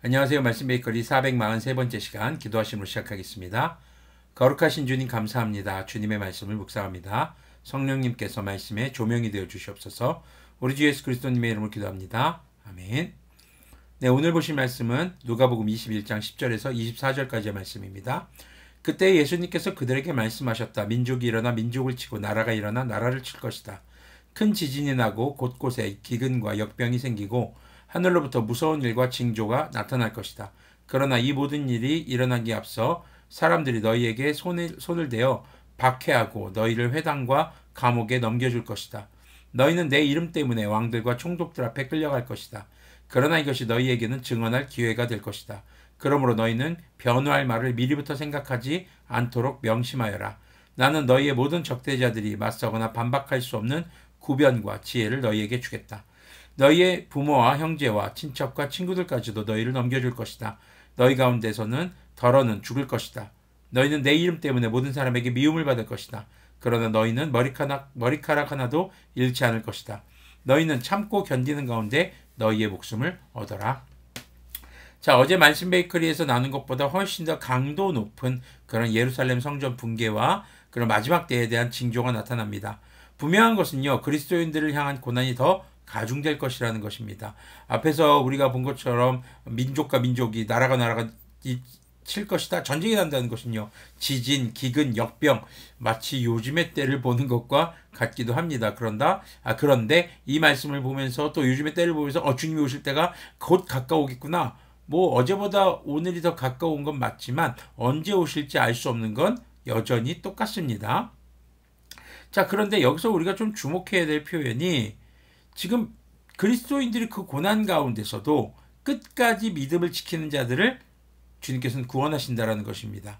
안녕하세요. 말씀 베이커리 443번째 시간 기도하심으로 시작하겠습니다. 거룩하신 주님 감사합니다. 주님의 말씀을 묵상합니다. 성령님께서 말씀에 조명이 되어 주시옵소서. 우리 주 예수 그리스도님의 이름으로 기도합니다. 아멘. 네, 오늘 보실 말씀은 누가복음 21장 10절에서 24절까지의 말씀입니다. 그때 예수님께서 그들에게 말씀하셨다. 민족이 일어나 민족을 치고 나라가 일어나 나라를 칠 것이다. 큰 지진이 나고 곳곳에 기근과 역병이 생기고 하늘로부터 무서운 일과 징조가 나타날 것이다. 그러나 이 모든 일이 일어나기에 앞서 사람들이 너희에게 손을 대어 박해하고 너희를 회당과 감옥에 넘겨줄 것이다. 너희는 내 이름 때문에 왕들과 총독들 앞에 끌려갈 것이다. 그러나 이것이 너희에게는 증언할 기회가 될 것이다. 그러므로 너희는 변호할 말을 미리부터 생각하지 않도록 명심하여라. 나는 너희의 모든 적대자들이 맞서거나 반박할 수 없는 구변과 지혜를 너희에게 주겠다. 너희의 부모와 형제와 친척과 친구들까지도 너희를 넘겨줄 것이다. 너희 가운데서는 더러는 죽을 것이다. 너희는 내 이름 때문에 모든 사람에게 미움을 받을 것이다. 그러나 너희는 머리카락 하나도 잃지 않을 것이다. 너희는 참고 견디는 가운데 너희의 목숨을 얻어라. 자, 어제 말씀 베이커리에서 나눈 것보다 훨씬 더 강도 높은 그런 예루살렘 성전 붕괴와 그런 마지막 때에 대한 징조가 나타납니다. 분명한 것은요, 그리스도인들을 향한 고난이 더 가중될 것이라는 것입니다. 앞에서 우리가 본 것처럼 민족과 민족이 나라가 칠 것이다. 전쟁이 난다는 것은요, 지진, 기근, 역병, 마치 요즘의 때를 보는 것과 같기도 합니다. 그런데 이 말씀을 보면서 또 요즘의 때를 보면서 주님이 오실 때가 곧 가까우겠구나. 어제보다 오늘이 더 가까운 건 맞지만 언제 오실지 알 수 없는 건 여전히 똑같습니다. 자, 그런데 여기서 우리가 좀 주목해야 될 표현이 지금 그리스도인들이 그 고난 가운데서도 끝까지 믿음을 지키는 자들을 주님께서는 구원하신다라는 것입니다.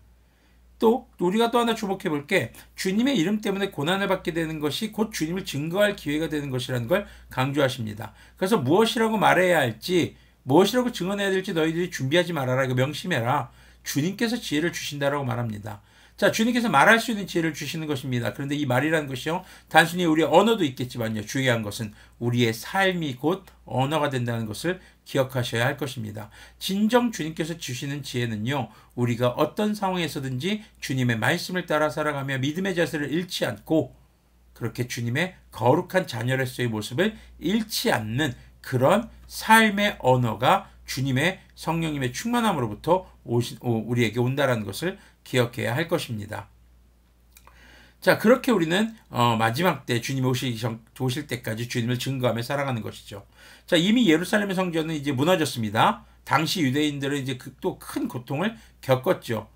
또 우리가 또 하나 주목해 볼 게 주님의 이름 때문에 고난을 받게 되는 것이 곧 주님을 증거할 기회가 되는 것이라는 걸 강조하십니다. 그래서 무엇이라고 말해야 할지 무엇이라고 증언해야 될지 너희들이 준비하지 말아라. 이거 명심해라. 주님께서 지혜를 주신다라고 말합니다. 자, 주님께서 말할 수 있는 지혜를 주시는 것입니다. 그런데 이 말이라는 것이요, 단순히 우리의 언어도 있겠지만요, 중요한 것은 우리의 삶이 곧 언어가 된다는 것을 기억하셔야 할 것입니다. 진정 주님께서 주시는 지혜는요, 우리가 어떤 상황에서든지 주님의 말씀을 따라 살아가며 믿음의 자세를 잃지 않고 그렇게 주님의 거룩한 자녀로서의 모습을 잃지 않는 그런 삶의 언어가 주님의 성령님의 충만함으로부터 우리에게 온다라는 것을 기억해야 할 것입니다. 자, 그렇게 우리는 마지막 때 주님이 오실 때까지 주님을 증거하며 살아가는 것이죠. 자, 이미 예루살렘의 성전은 이제 무너졌습니다. 당시 유대인들은 이제 또 큰 고통을 겪었죠.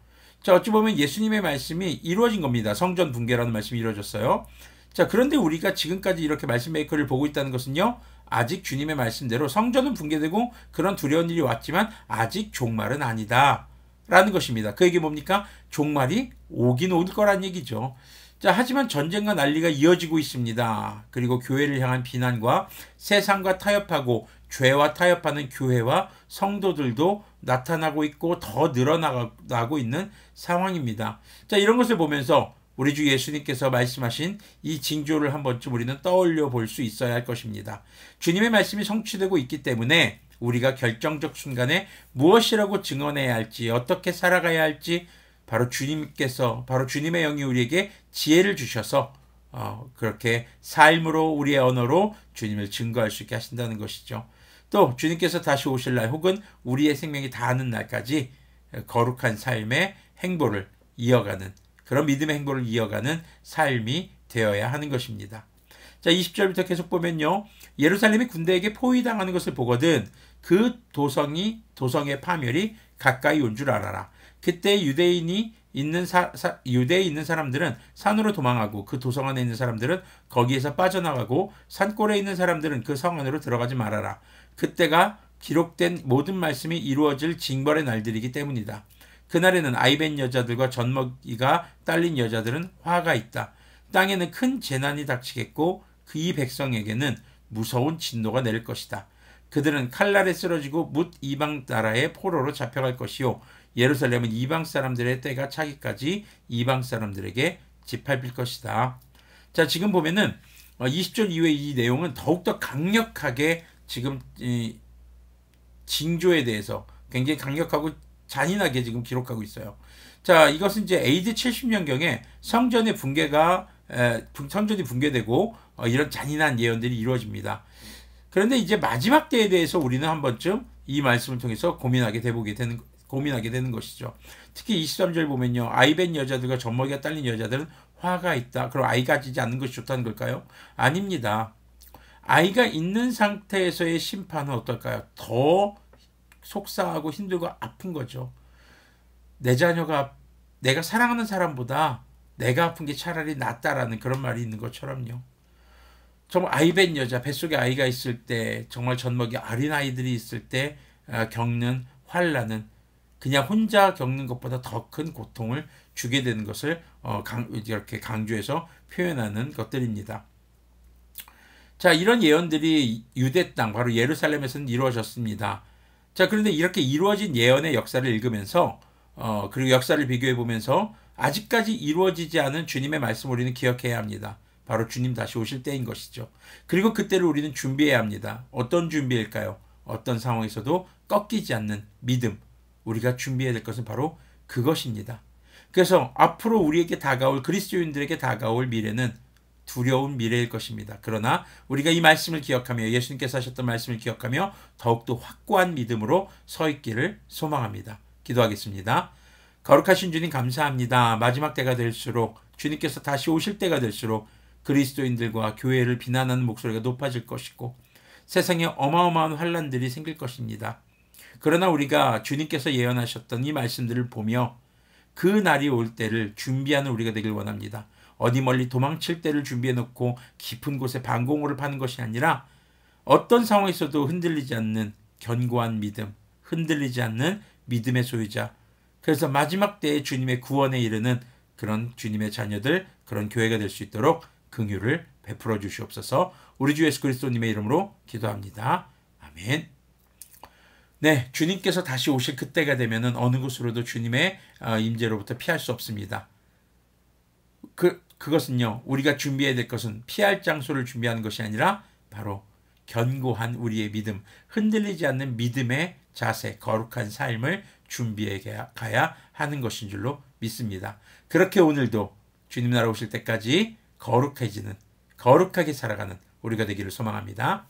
자, 어찌 보면 예수님의 말씀이 이루어진 겁니다. 성전 붕괴라는 말씀이 이루어졌어요. 자, 그런데 우리가 지금까지 이렇게 말씀 메이커를 보고 있다는 것은요, 아직 주님의 말씀대로 성전은 붕괴되고 그런 두려운 일이 왔지만 아직 종말은 아니다 라는 것입니다. 그 얘기 뭡니까? 종말이 오긴 올 거란 얘기죠. 자, 하지만 전쟁과 난리가 이어지고 있습니다. 그리고 교회를 향한 비난과 세상과 타협하고 죄와 타협하는 교회와 성도들도 나타나고 있고 더 늘어나고 있는 상황입니다. 자, 이런 것을 보면서 우리 주 예수님께서 말씀하신 이 징조를 한 번쯤 우리는 떠올려 볼 수 있어야 할 것입니다. 주님의 말씀이 성취되고 있기 때문에 우리가 결정적 순간에 무엇이라고 증언해야 할지, 어떻게 살아가야 할지 바로 주님의 영이 우리에게 지혜를 주셔서 그렇게 삶으로 우리의 언어로 주님을 증거할 수 있게 하신다는 것이죠. 또 주님께서 다시 오실 날 혹은 우리의 생명이 다하는 날까지 거룩한 삶의 행보를 이어가는 그런 믿음의 행보를 이어가는 삶이 되어야 하는 것입니다. 자, 20절부터 계속 보면요, 예루살렘이 군대에게 포위당하는 것을 보거든 그 도성의 파멸이 가까이 온 줄 알아라. 그때 유대에 있는 사람들은 산으로 도망하고 그 도성 안에 있는 사람들은 거기에서 빠져나가고 산골에 있는 사람들은 그 성 안으로 들어가지 말아라. 그때가 기록된 모든 말씀이 이루어질 징벌의 날들이기 때문이다. 그날에는 아이벤 여자들과 젖먹이가 딸린 여자들은 화가 있다. 땅에는 큰 재난이 닥치겠고 이 백성에게는 무서운 진노가 내릴 것이다. 그들은 칼날에 쓰러지고 뭇 이방 나라의 포로로 잡혀갈 것이요, 예루살렘은 이방 사람들의 때가 차기까지 이방 사람들에게 짓밟힐 것이다. 자, 지금 보면은 20절 이후의 이 내용은 더욱더 강력하게 지금 이 징조에 대해서 굉장히 강력하고 잔인하게 지금 기록하고 있어요. 자, 이것은 이제 AD 70년경에 성전이 붕괴되고 이런 잔인한 예언들이 이루어집니다. 그런데 이제 마지막 때에 대해서 우리는 한 번쯤 이 말씀을 통해서 고민하게 되는 것이죠. 특히 23절 보면요. 아이벤 여자들과 젖먹이가 딸린 여자들은 화가 있다. 그럼 아이 가지지 않는 것이 좋다는 걸까요? 아닙니다. 아이가 있는 상태에서의 심판은 어떨까요? 더 속상하고 힘들고 아픈 거죠. 내 자녀가 내가 사랑하는 사람보다 내가 아픈 게 차라리 낫다라는 그런 말이 있는 것처럼요. 정말 아이벤 여자, 뱃속에 아이가 있을 때, 정말 젖먹이 어린 아이들이 있을 때 겪는 환난은 그냥 혼자 겪는 것보다 더 큰 고통을 주게 되는 것을 이렇게 강조해서 표현하는 것들입니다. 자, 이런 예언들이 유대 땅, 바로 예루살렘에서는 이루어졌습니다. 자, 그런데 이렇게 이루어진 예언의 역사를 읽으면서 그리고 역사를 비교해 보면서 아직까지 이루어지지 않은 주님의 말씀을 우리는 기억해야 합니다. 바로 주님 다시 오실 때인 것이죠. 그리고 그때를 우리는 준비해야 합니다. 어떤 준비일까요? 어떤 상황에서도 꺾이지 않는 믿음. 우리가 준비해야 될 것은 바로 그것입니다. 그래서 앞으로 우리에게 다가올 그리스도인들에게 다가올 미래는 두려운 미래일 것입니다. 그러나 우리가 이 말씀을 기억하며 예수님께서 하셨던 말씀을 기억하며 더욱더 확고한 믿음으로 서 있기를 소망합니다. 기도하겠습니다. 거룩하신 주님 감사합니다. 마지막 때가 될수록 주님께서 다시 오실 때가 될수록 그리스도인들과 교회를 비난하는 목소리가 높아질 것이고 세상에 어마어마한 환난들이 생길 것입니다. 그러나 우리가 주님께서 예언하셨던 이 말씀들을 보며 그 날이 올 때를 준비하는 우리가 되길 원합니다. 어디 멀리 도망칠 때를 준비해놓고 깊은 곳에 방공호를 파는 것이 아니라 어떤 상황에서도 흔들리지 않는 견고한 믿음, 흔들리지 않는 믿음의 소유자, 그래서 마지막 때에 주님의 구원에 이르는 그런 주님의 자녀들, 그런 교회가 될 수 있도록 긍휼을 베풀어 주시옵소서. 우리 주 예수 그리스도님의 이름으로 기도합니다. 아멘. 네, 주님께서 다시 오실 그때가 되면은 어느 곳으로도 주님의 임재로부터 피할 수 없습니다. 그것은요, 우리가 준비해야 될 것은 피할 장소를 준비하는 것이 아니라 바로 견고한 우리의 믿음, 흔들리지 않는 믿음의 자세, 거룩한 삶을 준비해 가야 하는 것인 줄로 믿습니다. 그렇게 오늘도 주님 나라 오실 때까지 거룩하게 살아가는 우리가 되기를 소망합니다.